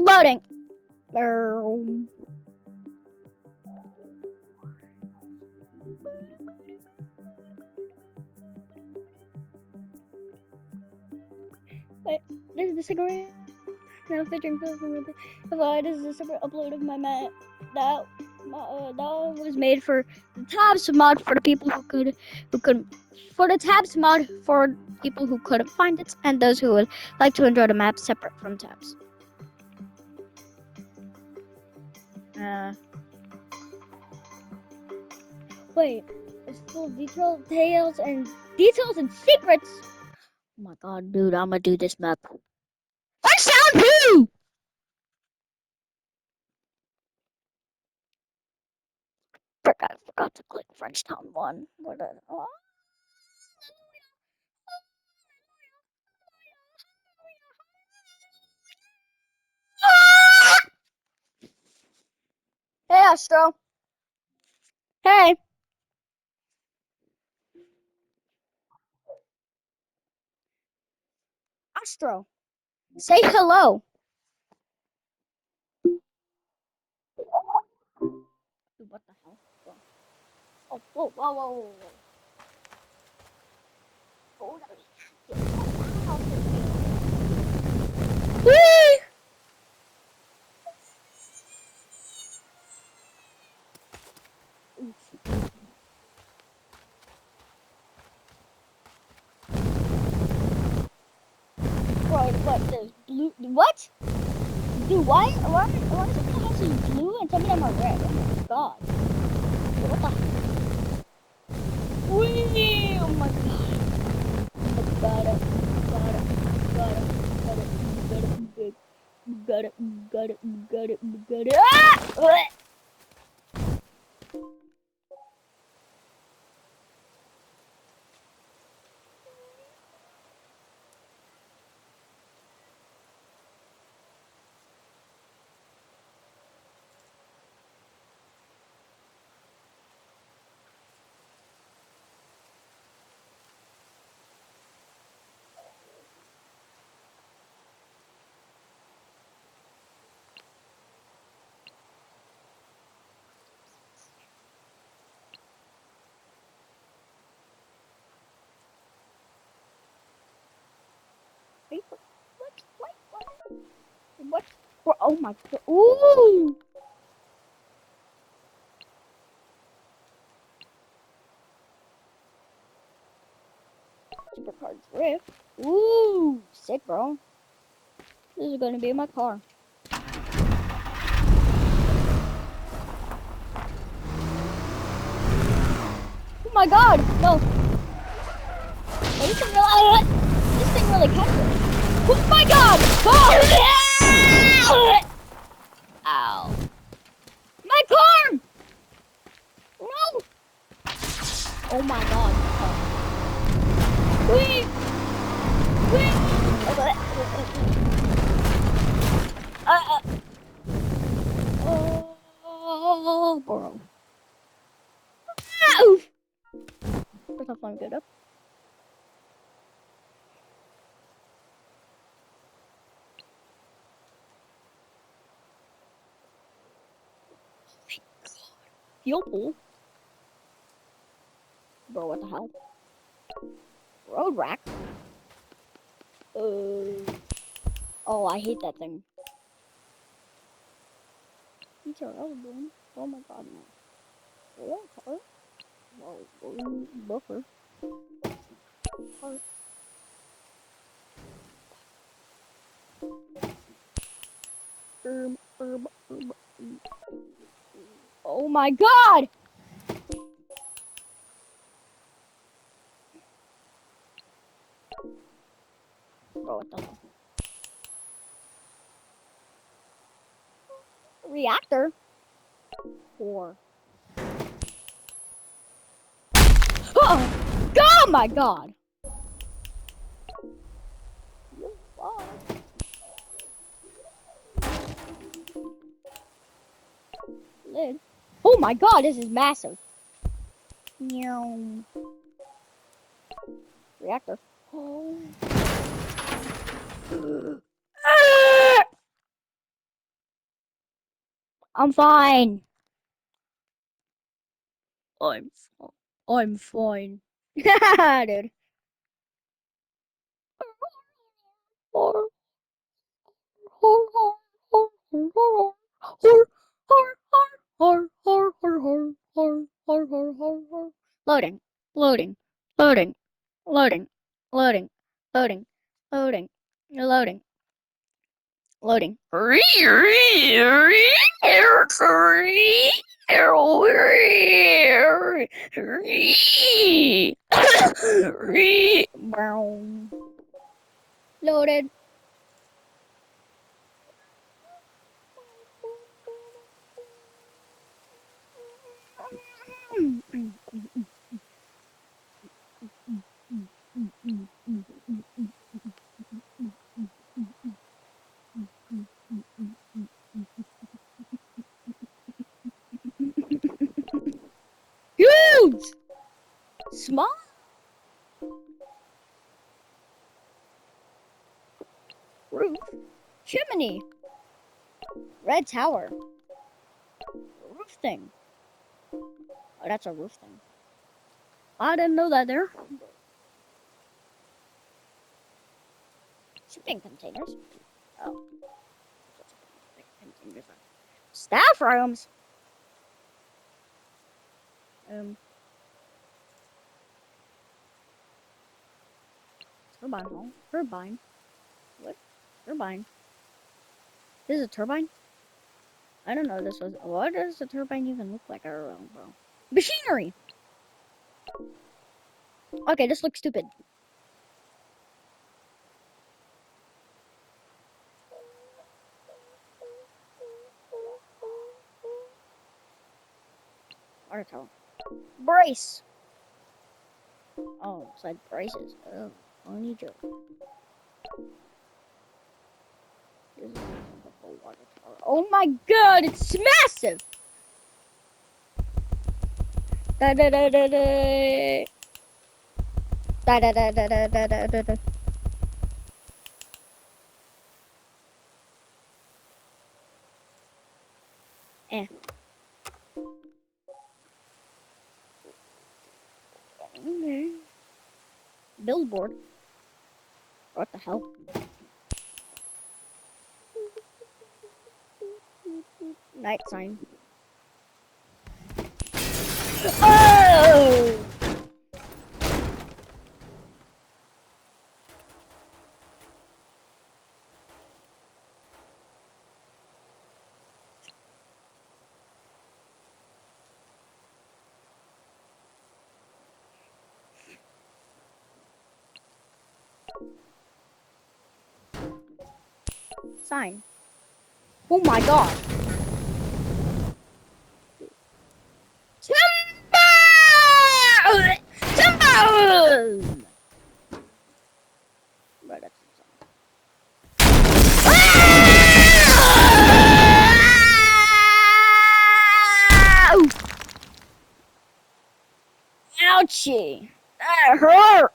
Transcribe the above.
Loading. Wait, this is the cigarette. Now featuring provide is a separate upload of my mat that was made for the tabs mod for the people who could for the tabs mod for people who couldn't find it and those who would like to enjoy the map separate from tabs. Wait, it's full of details and secrets. Oh my god, dude, I'm gonna do this map. I sound who? I forgot to click Frenchtown 1. Oh. Hey, Astro. Hey. Astro. Say hello. Dude, what the hell? Oh, whoa, whoa, whoa, whoa, whoa. Whee! Bro, what? There's blue. What? Dude, why is the house is blue and some of them are red? Oh my god. Dude, what the? Whee! Oh my god. Got it. Ah! What? Oh my god. Ooh! Supercar drift. Ooh! Sick, bro. This is gonna be my car. Oh my god! No! Oh, this thing really catches it. Oh my god! Oh! Ow. My car! No! Oh my god. Wait! Wait! Oh, bro. Ow! First off, let me get up. Fuel pool. Bro, what the hell? Road rack. Oh, I hate that thing. These are eligible. Oh my god, no. Real car? Whoa, buffer. Car. Oh my god! Bro, what the hell? Reactor? 4. Oh my god! Lid. Oh my god, this is massive. Reactor. Oh. I'm fine. I'm I'm fine. Dude. Loading, loading, loading, loading, loading, loading, loading, loading, loading. Loaded. Huge! Small? Roof? Chimney? Red tower? Roof thing? Oh, that's a roof thing. I didn't know that there. Shipping containers? Oh. Staff rooms? Turbine hall? Turbine? What? Turbine? This is a turbine? I don't know this was. What does a turbine even look like? I don't know, bro. Machinery! Okay, this looks stupid. Water tower. Brace! Oh, it's like braces. Oh, only joke. This is a water tower. Oh my god, it's massive! Da da da da da. Da da da da da da da da da. Eh. Okay. Billboard. What the hell? Night sign. Oh! Sign. Oh my god. Timber! Timber! Right, that's the sign. Ouchie! That hurt!